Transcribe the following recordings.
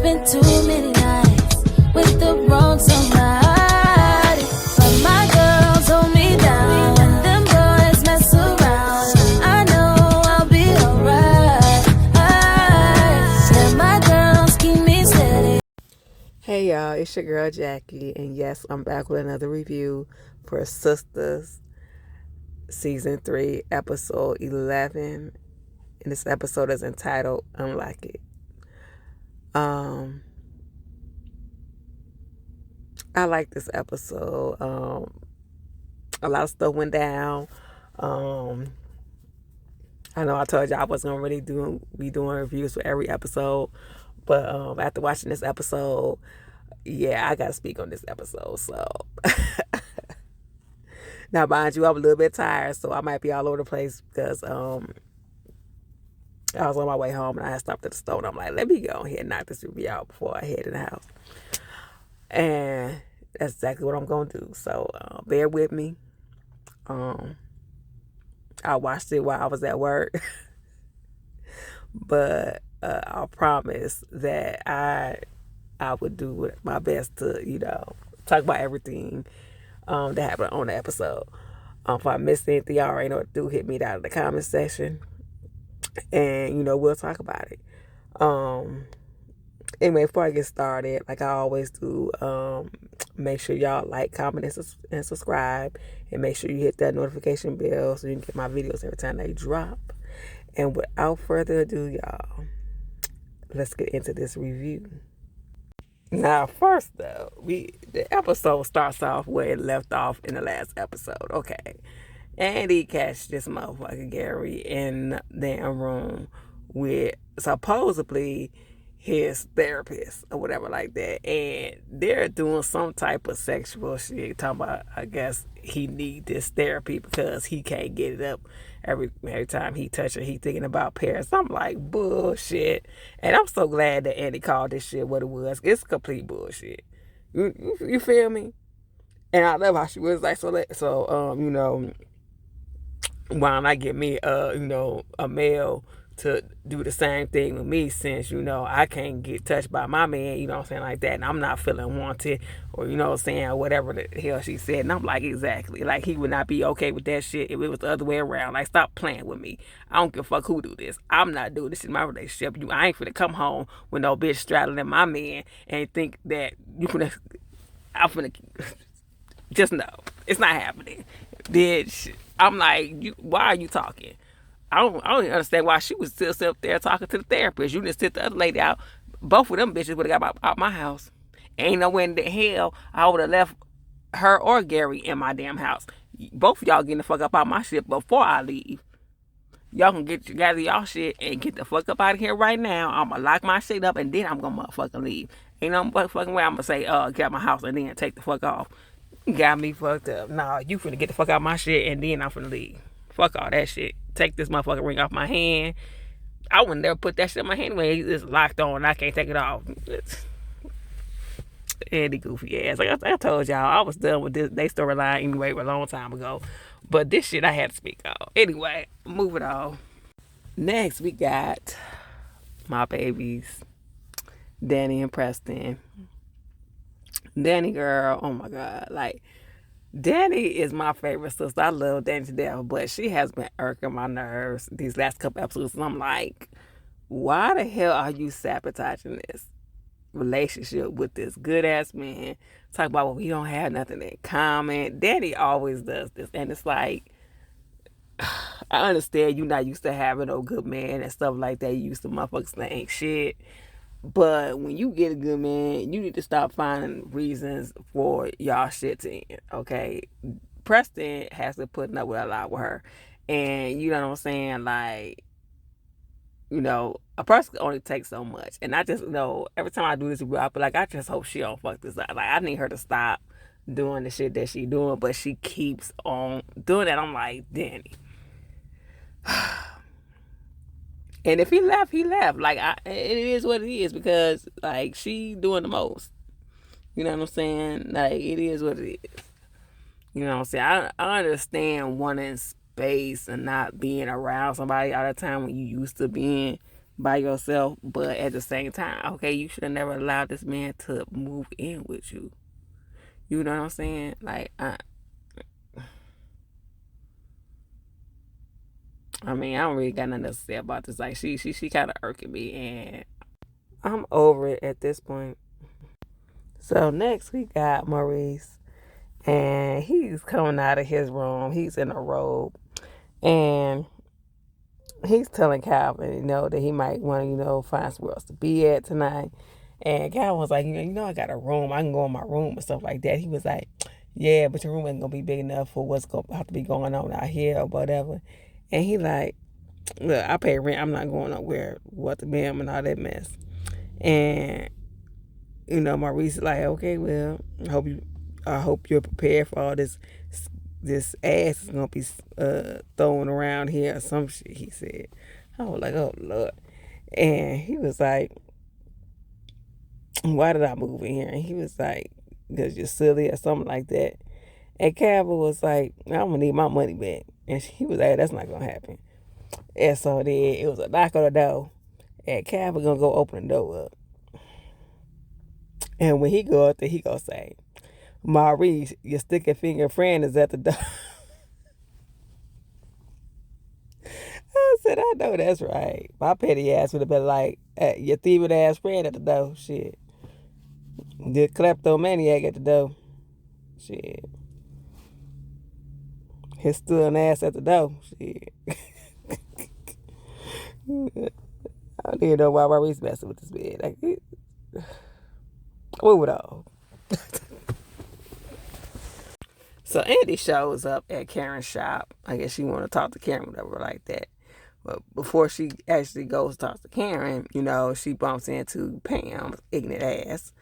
spent too many nights with the wrong somebody. But my girls hold me down when them boys mess around. I know I'll be alright. Yeah, my girls keep me steady. Hey y'all, it's your girl Jackie, and yes, I'm back with another review for Sistas Season 3, Episode 11. And this episode is entitled Unlike It. I like this episode. A lot of stuff went down. I know I told you I wasn't gonna really be doing reviews for every episode, but after watching this episode, yeah, I gotta speak on this episode. So now, mind you, I'm a little bit tired, so I might be all over the place because I was on my way home and I had stopped at the store and I'm like, let me go ahead and knock this review out before I head in the house. And that's exactly what I'm going to do. So bear with me. I watched it while I was at work. But I promise that I would do my best to, talk about everything that happened on the episode. If I missed anything, y'all already know what to do. Hit me down in the comment section. And, we'll talk about it. Anyway, before I get started, like I always do, make sure y'all like, comment, and subscribe. And make sure you hit that notification bell so you can get my videos every time they drop. And without further ado, y'all, let's get into this review. Now, first though, the episode starts off where it left off in the last episode. Okay. Andy catch this motherfucker Gary in the damn room with supposedly his therapist or whatever like that, and they're doing some type of sexual shit, talking about, I guess he need this therapy because he can't get it up every time he touch her. He thinking about Paris. I'm like, bullshit. And I'm so glad that Andy called this shit what it was. It's complete bullshit. You feel me? And I love how she was like, why don't I get me a male to do the same thing with me, since I can't get touched by my man, what I'm saying, like that, and I'm not feeling wanted, or what I'm saying, or whatever the hell she said. And I'm like, exactly, like he would not be okay with that shit if it was the other way around. Like, stop playing with me. I don't give a fuck who do this. I'm not doing this in my relationship. I ain't finna come home with no bitch straddling my man and think that I'm finna just no, it's not happening, bitch. I'm like, why are you talking? I don't even understand why she was still up there talking to the therapist. You just sit the other lady out. Both of them bitches would have got out my house. Ain't nowhere in the hell I would have left her or Gary in my damn house. Both of y'all getting the fuck up out my shit before I leave. Y'all can gather y'all shit and get the fuck up out of here right now. I'm gonna lock my shit up and then I'm gonna motherfucking leave. Ain't no motherfucking way I'm gonna say, get out my house and then take the fuck off. You got me fucked up. Nah, you finna get the fuck out my shit and then I'm finna leave. Fuck all that shit. Take this motherfucking ring off my hand. I would never put that shit in my hand anyway. It's locked on. I can't take it off. Eddie goofy ass. Like I told y'all, I was done with this. They storyline anyway a long time ago. But this shit I had to speak on. Anyway, moving on. Next, we got my babies, Danni and Preston. Danni girl, oh my God. Like, Danni is my favorite sister. I love Danni to death, but she has been irking my nerves these last couple episodes. And I'm like, why the hell are you sabotaging this relationship with this good ass man? Talk about, well, we don't have nothing in common. Danni always does this, and it's like, I understand you not used to having no good man and stuff like that. You used to motherfuckers that ain't shit. But when you get a good man, you need to stop finding reasons for y'all shit to end, okay? Preston has to put up with a lot with her. And you know what I'm saying? Like, a person only takes so much. And I just know every time I do this, I feel like I just hope she don't fuck this up. Like, I need her to stop doing the shit that she doing, but she keeps on doing that. I'm like, Danni. And if he left, he left. Like, it is what it is, because, like, she doing the most. You know what I'm saying? Like, it is what it is. You know what I'm saying? I understand wanting space and not being around somebody all the time when you used to being by yourself, but at the same time, okay, you should have never allowed this man to move in with you. You know what I'm saying? Like, I mean, I don't really got nothing to say about this. Like, she kind of irking me, and I'm over it at this point. So next we got Maurice, and he's coming out of his room. He's in a robe, and he's telling Calvin, that he might want to, find somewhere else to be at tonight. And Calvin was like, I got a room. I can go in my room and stuff like that. He was like, yeah, but your room ain't gonna be big enough for what's gonna have to be going on out here or whatever. And he like, look, I pay rent. I'm not going nowhere. What the damn and all that mess. And Maurice is like, okay, well, I hope you're prepared for all this ass is gonna be thrown around here or some shit. He said. I was like, oh Lord. And he was like, why did I move in here? And he was like, because you're silly or something like that. And Calvin was like, I'm gonna need my money back. And he was like, that's not gonna happen. And so then it was a knock on the door. And Calvin gonna go open the door up. And when he go up there, he gonna say, Maurice, your sticky finger friend is at the door. I said, I know that's right. My petty ass would have been like, your thieving ass friend at the door. Shit. The kleptomaniac at the door. Shit. His stealing ass at the door. Shit. I don't even know why Maurice messing with this man. Like, move it on. So Andy shows up at Karen's shop. I guess she want to talk to Karen, whatever like that. But before she actually goes to talk to Karen, she bumps into Pam's ignorant ass.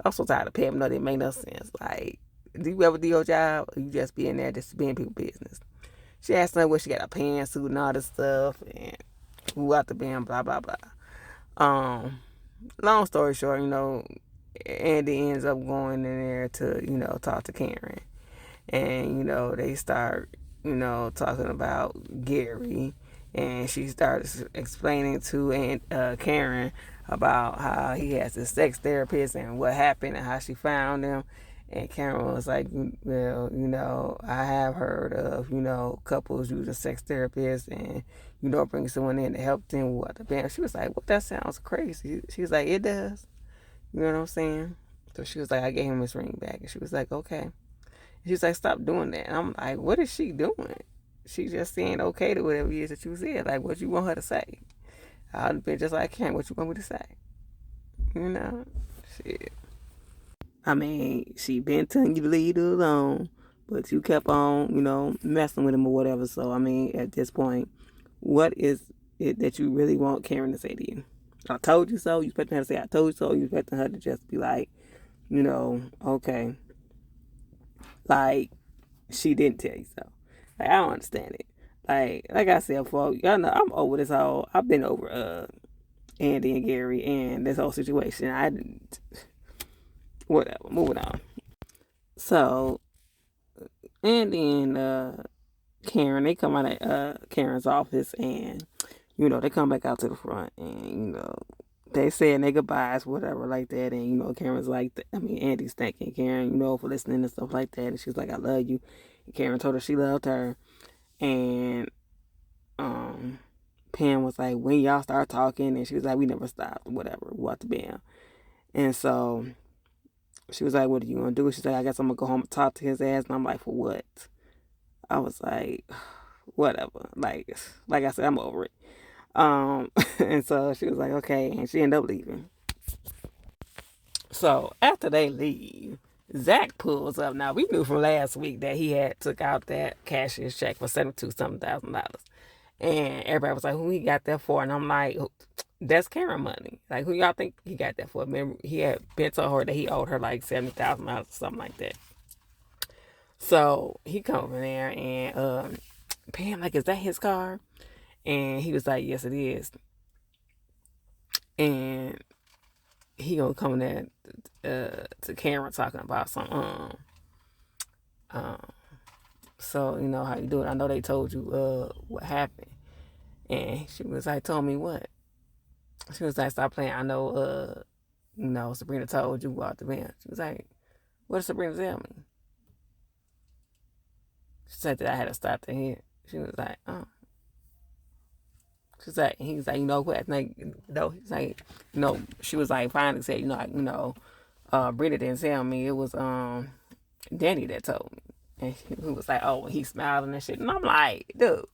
I'm so tired of Pam. No, that make no sense. Like, do you ever do your job, or you just be in there just being people's business? She asked her where she got a pantsuit and all this stuff, and who out the band, blah blah blah. Long story short, Andy ends up going in there to talk to Karen, and they start talking about Gary, and she starts explaining to Karen about how he has a sex therapist and what happened and how she found him. And Karen was like, well, I have heard of, couples use a sex therapist and, bring someone in to help them with the band. She was like, well, that sounds crazy. She was like, it does. You know what I'm saying? So she was like, I gave him his ring back. And she was like, okay. She was like, stop doing that. And I'm like, what is she doing? She's just saying okay to whatever it is that you said. Like, what you want her to say? I'd be just like, Karen, what you want me to say? Shit. I mean, she been telling you to leave it alone, but you kept on, messing with him or whatever. So, I mean, at this point, what is it that you really want Karen to say to you? I told you so. You expecting her to say, I told you so. You expecting her to just be like, okay. Like, she didn't tell you so. Like, I don't understand it. Like I said, folks, y'all know I'm over this whole, I've been over Andy and Gary and this whole situation. I didn't, whatever, moving on. So, Andy and Karen, they come out of Karen's office and, they come back out to the front and, they saying their goodbyes, whatever, like that. And, Karen's like, Andy's thanking Karen, for listening and stuff like that. And she's like, I love you. And Karen told her she loved her. And Pam was like, when y'all start talking? And she was like, we never stopped, whatever, what the band. And so she was like, what are you going to do? She's like, I guess I'm going to go home and talk to his ass. And I'm like, for what? I was like, whatever. Like I said, I'm over it. And so she was like, okay. And she ended up leaving. So after they leave, Zack pulls up. Now, we knew from last week that he had took out that cashier's check for $72,000. And everybody was like, who he got that for? And I'm like, that's Karen money. Like, who y'all think he got that for? Remember, he had been told her that he owed her like $70,000 or something like that. So he come in there and Pam, like, is that his car? And he was like, yes, it is. And he gonna come there to Karen talking about some so how you do it. I know they told you what happened. And she was like, told me what? She was like, stop playing. I know, Sabrina told you about the bench. She was like, what did Sabrina tell me? She said that I had to stop the hit. She was like, oh. She's like, he's like, what? Like, he's like, she was like, finally said, Britta didn't tell me. It was Danny that told me. And he was like, oh, he smiling and shit. And I'm like, dude,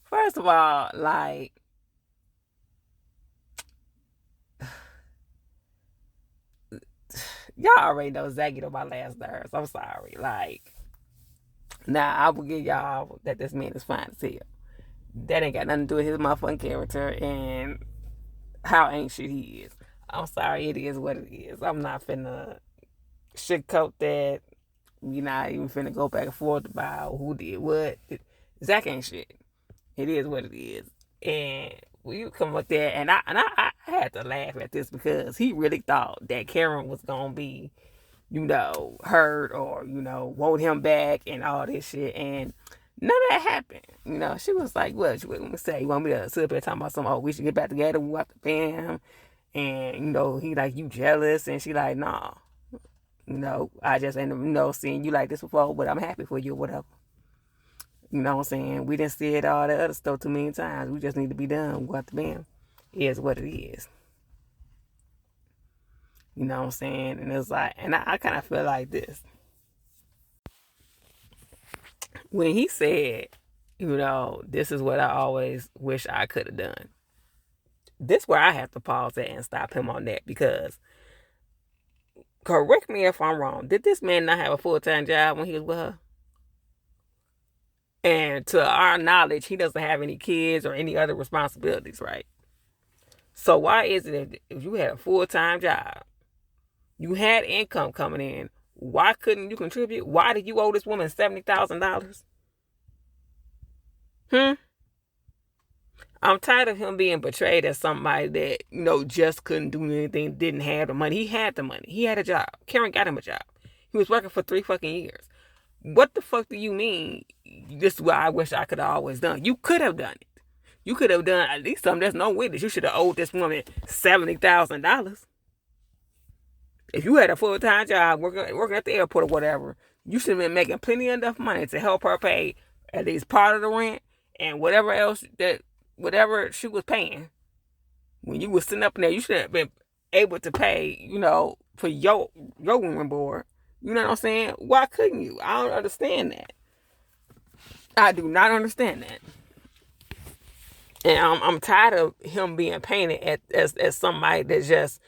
first of all, like, y'all already know Zack get on my last nerves. I'm sorry. Like, now I will give y'all that this man is fine as hell. That ain't got nothing to do with his motherfucking character and how ancient he is. I'm sorry, it is what it is. I'm not finna sugarcoat that. We're not even finna go back and forth about who did what. Zack ain't shit. It is what it is. And when you come up there, and I had to laugh at this because he really thought that Karen was gonna be, hurt or, want him back and all this shit. And none of that happened. She was like, what you want me to say? You want me to sit up here talking about something, we should get back together, we have to pay him. And, he like, you jealous? And she like, nah. I just ain't, seeing you like this before, but I'm happy for you or whatever. You know what I'm saying? We didn't see it all that other stuff too many times. We just need to be done. Go out to bam. It is what it is. You know what I'm saying? And it's like, and I kind of feel like this. When he said, this is what I always wish I could have done. This is where I have to pause at and stop him on that because, correct me if I'm wrong, did this man not have a full-time job when he was with her? And to our knowledge, he doesn't have any kids or any other responsibilities, right? So why is it if you had a full-time job, you had income coming in, why couldn't you contribute? Why did you owe this woman $70,000? I'm tired of him being portrayed as somebody that, just couldn't do anything, didn't have the money. He had the money. He had a job. Karen got him a job. He was working for 3 fucking years. What the fuck do you mean? This is what I wish I could have always done. You could have done it. You could have done at least something. There's no witness. You should have owed this woman $70,000. If you had a full-time job working at the airport or whatever, you should have been making plenty enough money to help her pay at least part of the rent and whatever else whatever she was paying. When you was sitting up in there, you should have been able to pay, for your room and board. You know what I'm saying? Why couldn't you? I don't understand that. I do not understand that. And I'm tired of him being painted as somebody that just,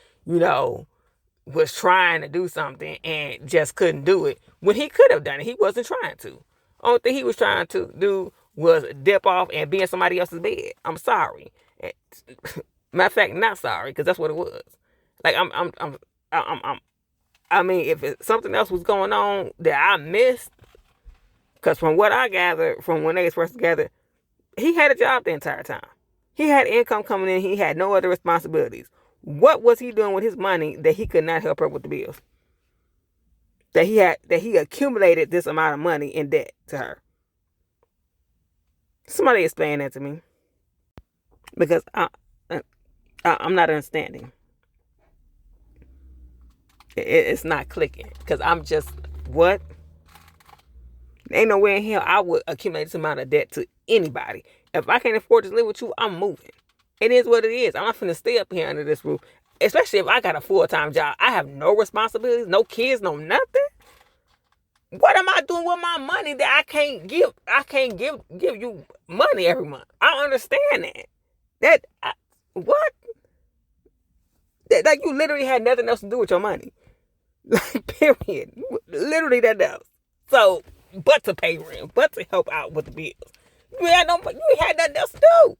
was trying to do something and just couldn't do it. When he could have done it, he wasn't trying to. Only thing he was trying to do was dip off and be in somebody else's bed. I'm sorry. Matter of fact, not sorry, because that's what it was. Like I mean, if something else was going on that I missed, because from what I gathered from when they was first together, he had a job the entire time. He had income coming in. He had no other responsibilities. What was he doing with his money that he could not help her with the bills? That he accumulated this amount of money in debt to her. Somebody explain that to me, because I'm not understanding. It's not clicking because I'm just, what? Ain't no way in hell I would accumulate this amount of debt to anybody. If I can't afford to live with you, I'm moving. It is what it is. I'm not finna stay up here under this roof, especially if I got a full-time job. I have no responsibilities, no kids, no nothing. What am I doing with my money that I can't give? I can't give you money every month. I don't understand that. What? Like, you literally had nothing else to do with your money. Like, period. Literally that else. So, but to pay rent, but to help out with the bills. You had nothing else to do.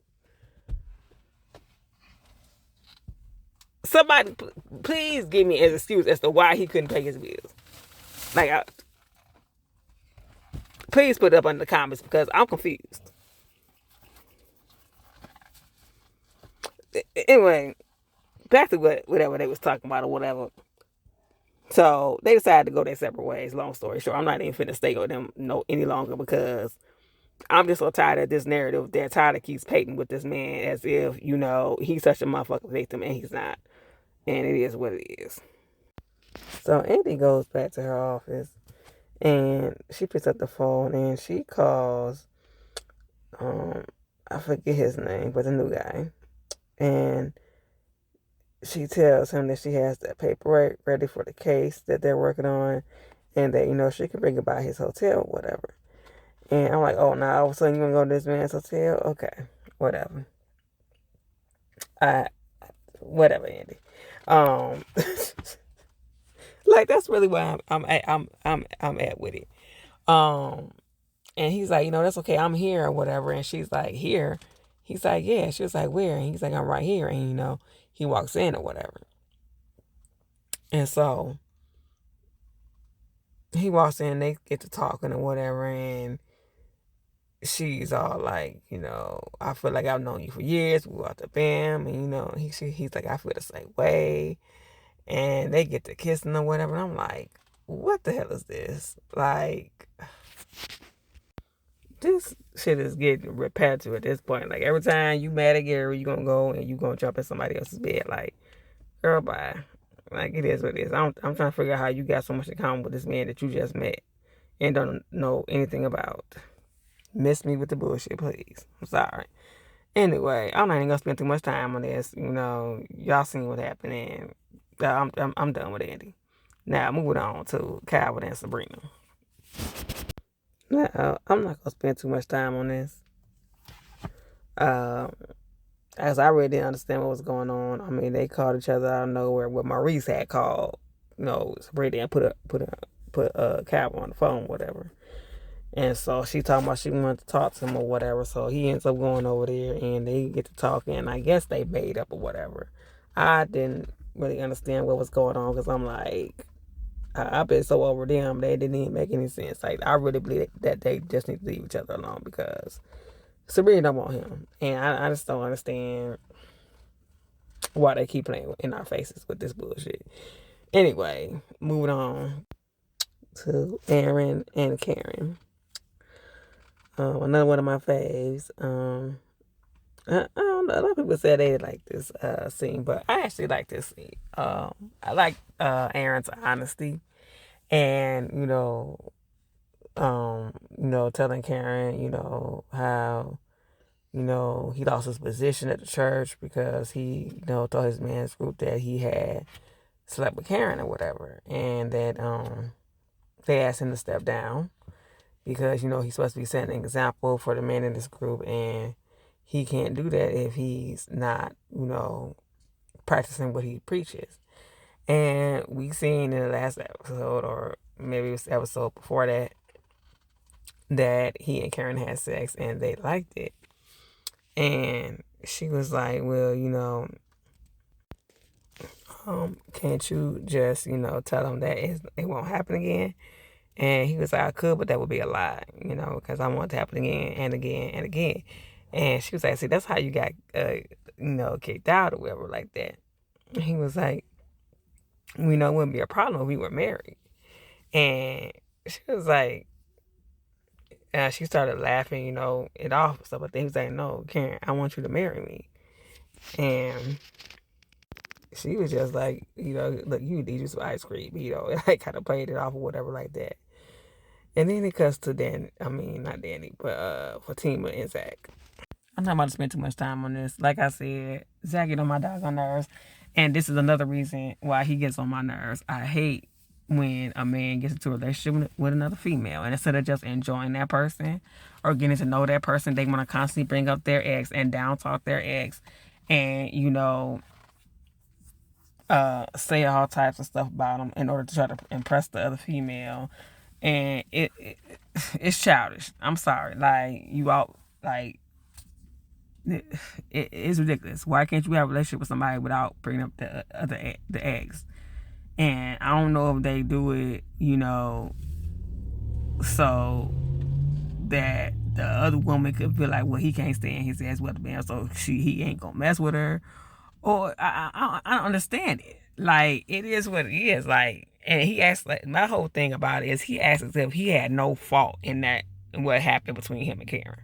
Somebody, please give me an excuse as to why he couldn't pay his bills. Like, please put it up in the comments because I'm confused. Anyway, back to whatever they was talking about or whatever. So they decided to go their separate ways. Long story short, I'm not even finna stay with them any longer because I'm just so tired of this narrative that Tyler keeps painting with this man as if, he's such a motherfucking victim, and he's not. And it is what it is. So Andy goes back to her office, and she picks up the phone, and she calls, I forget his name, but the new guy. And she tells him that she has the paperwork ready for the case that they're working on, and that, she can bring it by his hotel or whatever. And I'm like, oh, now all of a sudden you're going to go to this man's hotel? Okay, whatever. Whatever, Andy. Like, that's really where I'm at with it. And he's like, that's okay, I'm here or whatever. And she's like, here? He's like, yeah. She was like, where? And he's like, I'm right here. And, he walks in or whatever. And so he walks in, they get to talking or whatever, and she's all like, I feel like I've known you for years. We walked up him, and he's like, I feel the same way. And they get to kissing or whatever. And I'm like, what the hell is this? Like, this shit is getting repetitive at this point. Like, every time you mad at Gary, you gonna go and you gonna jump in somebody else's bed. Like, girl, bye. Like, it is what it is. I'm trying to figure out how you got so much in common with this man that you just met and don't know anything about. Miss me with the bullshit, please. I'm sorry. Anyway, I'm not even gonna spend too much time on this. Y'all seen what happened, and I'm done with Andy. Now, moving on to Calvin and Sabrina. Now, I'm not gonna spend too much time on this. As I really didn't understand what was going on. I mean, they called each other out of nowhere. What Maurice had called, Sabrina, and put Calvin on the phone, whatever. And so she talking about she wanted to talk to him or whatever. So he ends up going over there, and they get to talking. And I guess they made up or whatever. I didn't really understand what was going on, because I'm like, I've been so over them, they didn't even make any sense. Like, I really believe that they just need to leave each other alone, because Sabrina don't want him. And I just don't understand why they keep playing in our faces with this bullshit. Anyway, moving on to Aaron and Karen. Another one of my faves. I don't know. A lot of people said they like this scene, but I actually like this scene. I like Aaron's honesty, and telling Karen, how he lost his position at the church because he told his man's group that he had slept with Karen or whatever, and that they asked him to step down because he's supposed to be setting an example for the men in this group, and he can't do that if he's not, practicing what he preaches. And we seen in the last episode, or maybe it was the episode before that he and Karen had sex and they liked it. And she was like, well, can't you just, tell him that it won't happen again? And he was like, I could, but that would be a lie, because I want it to happen again and again and again. And she was like, see, that's how you got, kicked out or whatever like that. And he was like, it wouldn't be a problem if we were married. And she was like, she started laughing, it off and stuff. But he was like, no, Karen, I want you to marry me. And she was just like, look, you need some ice cream, like kind of played it off or whatever like that. And then it cuts to not Danny, but Fatima and Zack. I'm not about to spend too much time on this. Like I said, Zack get on my doggone nerves. And this is another reason why he gets on my nerves. I hate when a man gets into a relationship with another female, and instead of just enjoying that person or getting to know that person, they want to constantly bring up their ex and down talk their ex, and say all types of stuff about them in order to try to impress the other female. And it's childish. I'm sorry. Like, you all, like, it's ridiculous. Why can't you have a relationship with somebody without bringing up the ex? And I don't know if they do it, so that the other woman could feel like, well, he can't stand his ass with the man, so he ain't gonna mess with her. Or I don't understand it. Like, it is what it is. Like, and he asked, like, my whole thing about it is he asked as if he had no fault in that what happened between him and Karen.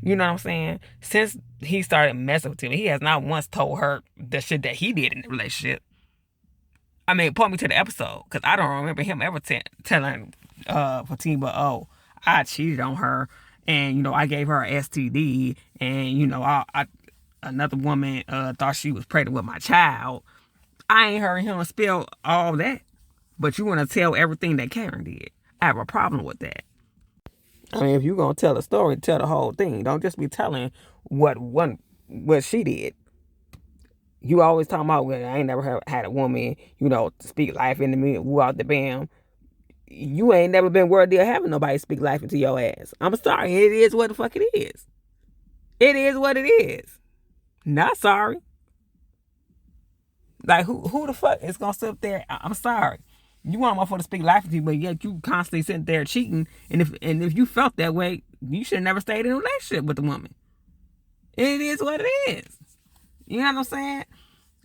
You know what I'm saying? Since he started messing with him, he has not once told her the shit that he did in the relationship. I mean, point me to the episode, because I don't remember him ever telling Fatima, oh, I cheated on her, and, I gave her a STD, and, another woman thought she was pregnant with my child. I ain't heard him spill all that. But you want to tell everything that Karen did. I have a problem with that. I mean, if you're going to tell a story, tell the whole thing. Don't just be telling what she did. You always talking about, well, I ain't never had a woman, speak life into me, woo out the bam. You ain't never been worthy of having nobody speak life into your ass. I'm sorry. It is what the fuck it is. It is what it is. Not sorry. Like, who the fuck is going to sit up there? I'm sorry. You want a motherfucker to speak life to you, but yet you constantly sitting there cheating. And if you felt that way, you should have never stayed in a relationship with the woman. It is what it is. You know what I'm saying?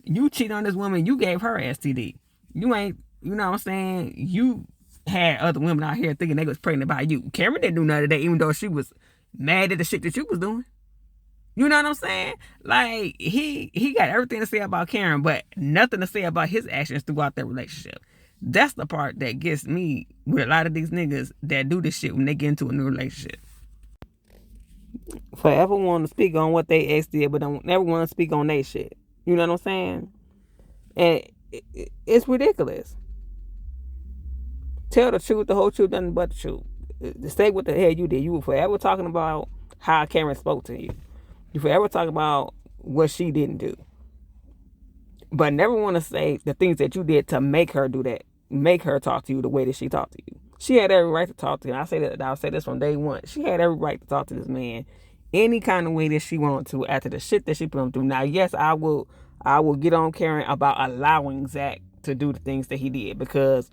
You cheat on this woman, you gave her STD. You ain't, you know what I'm saying? You had other women out here thinking they was pregnant by you. Karen didn't do none of that, even though she was mad at the shit that you was doing. You know what I'm saying? Like, he got everything to say about Karen, but nothing to say about his actions throughout their relationship. That's the part that gets me with a lot of these niggas that do this shit when they get into a new relationship. Forever want to speak on what they ex did, but don't never want to speak on their shit. You know what I'm saying? And it's ridiculous. Tell the truth, the whole truth, nothing but the truth. Say what the hell you did. You were forever talking about how Karen spoke to you. You forever talking about what she didn't do. But never want to say the things that you did to make her do that. Make her talk to you the way that she talked to you. She had every right to talk to you. I'll say this from day one. She had every right to talk to this man any kind of way that she wanted to after the shit that she put him through. Now, yes, I will get on Karen about allowing Zack to do the things that he did, because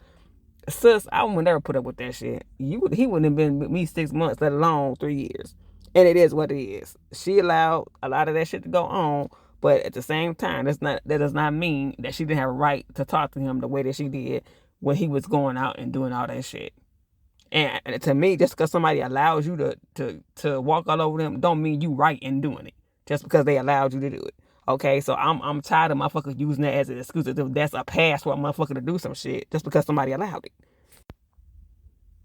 sis, I would never put up with that shit. He wouldn't have been with me 6 months, let alone 3 years. And it is what it is. She allowed a lot of that shit to go on, but at the same time, that does not mean that she didn't have a right to talk to him the way that she did when he was going out and doing all that shit. And to me, just because somebody allows you to walk all over them, don't mean you right in doing it. Just because they allowed you to do it. Okay, so I'm tired of motherfuckers using that as an excuse. That's a pass for a motherfucker to do some shit just because somebody allowed it.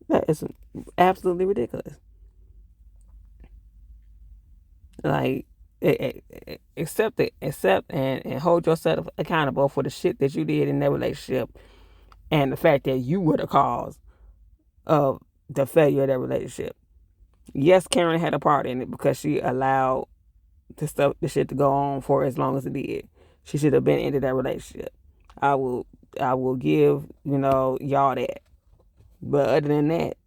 That is absolutely ridiculous. Like, accept and hold yourself accountable for the shit that you did in that relationship, and the fact that you were the cause of the failure of that relationship. Yes, Karen had a part in it because she allowed the shit to go on for as long as it did. She should have been into that relationship. I will give, y'all that. But other than that,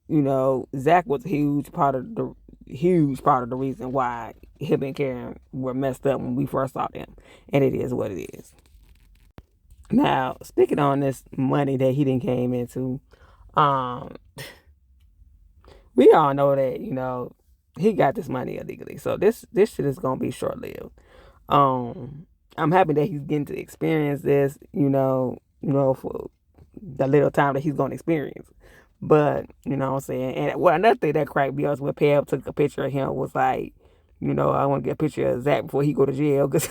Zack was a huge part of the reason why him and Karen were messed up when we first saw them. And it is what it is. Now, speaking on this money that he didn't came into, we all know that, he got this money illegally. So this shit is gonna be short lived. I'm happy that he's getting to experience this, for the little time that he's gonna experience. But, you know what I'm saying? And another thing that cracked me up was when Pam took a picture of him, was like, I want to get a picture of Zack before he go to jail, because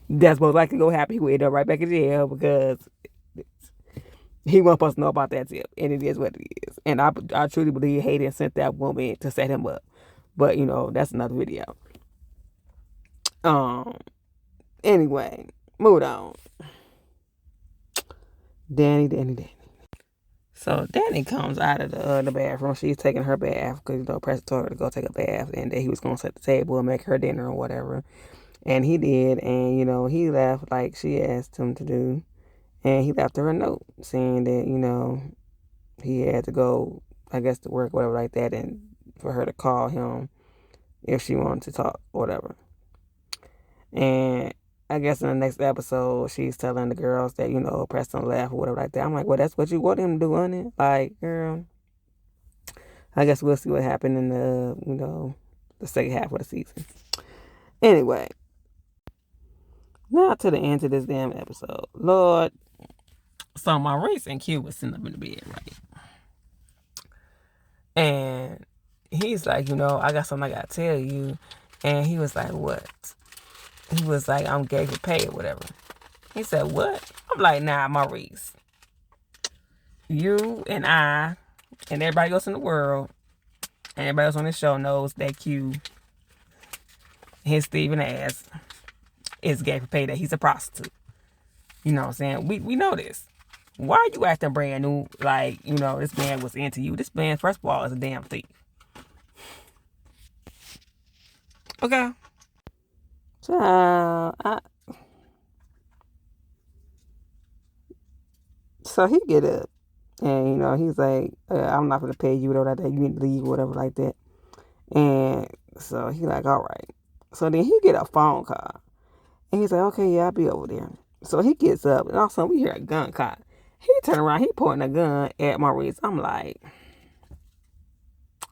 that's most likely going to happen. He will end up right back in jail because he wasn't supposed to know about that tip. And it is what it is. And I truly believe Hayden sent that woman to set him up. But, that's another video. Anyway, moved on. Danny. So Danny comes out of the bathroom. She's taking her bath because, Preston told her to go take a bath, and that he was going to set the table and make her dinner or whatever. And he did, and, he left like she asked him to do. And he left her a note saying that, he had to go, I guess, to work, whatever like that, and for her to call him if she wanted to talk, whatever. And I guess in the next episode, she's telling the girls that, Preston left or whatever like that. I'm like, well, that's what you want him to do, honey? Like, girl, I guess we'll see what happened in the second half of the season. Anyway, now to the end of this damn episode. Lord. So Maurice and Q was sitting up in the bed, right? And he's like, I got something I gotta tell you. And he was like, what? He was like, I'm gay for pay or whatever. He said, what? I'm like, nah, Maurice. You and I and everybody else in the world and everybody else on this show knows that Q, his Steven ass, is gay for pay, that he's a prostitute. You know what I'm saying? We know this. Why are you acting brand new like, this man was into you? This man, first of all, is a damn thief. Okay. So he get up and, he's like, I'm not going to pay you, whatever that, you need to leave, whatever like that. And so he like, all right. So then he get a phone call. And he's like, okay, yeah, I'll be over there. So he gets up and all of a sudden we hear a gun cock. He turn around, he pointing a gun at Maurice. I'm like,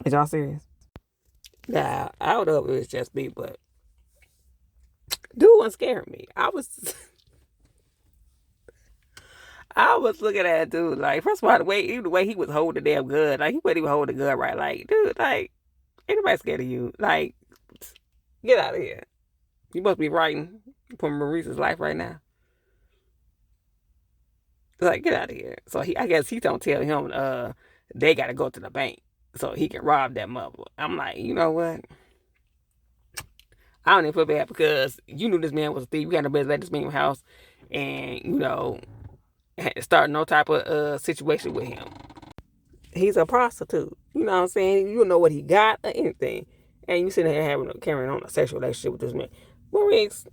is y'all serious? Nah, I don't know if it was just me, but dude wasn't scaring me. I was looking at dude like, first of all, even the way he was holding the damn gun, like he wasn't even holding the gun right. Like, dude, like, ain't nobody scared of you. Like, get out of here. You must be writing for Maurice's life right now. Like, get out of here. So I guess he don't tell him they gotta go to the bank so he can rob that mother. I'm like, you know what? I don't even feel bad because you knew this man was a thief. You had no business at this man's house and, start no type of situation with him. He's a prostitute. You know what I'm saying? You don't know what he got or anything. And you sitting here carrying on a sexual relationship with this man. Maurice,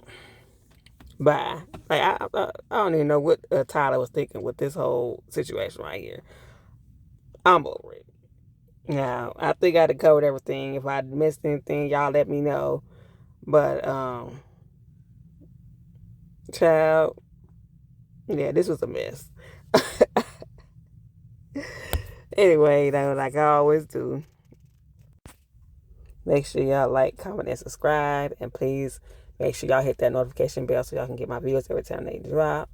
bye. Like, I don't even know what Tyler was thinking with this whole situation right here. I'm over it. Now, I think I covered everything. If I missed anything, y'all let me know. But, child, yeah, this was a mess. Anyway, like I always do, make sure y'all like, comment, and subscribe. And please make sure y'all hit that notification bell so y'all can get my videos every time they drop.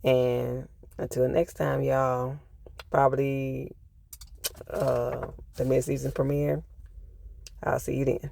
And until next time, y'all, probably the mid-season premiere. I'll see you then.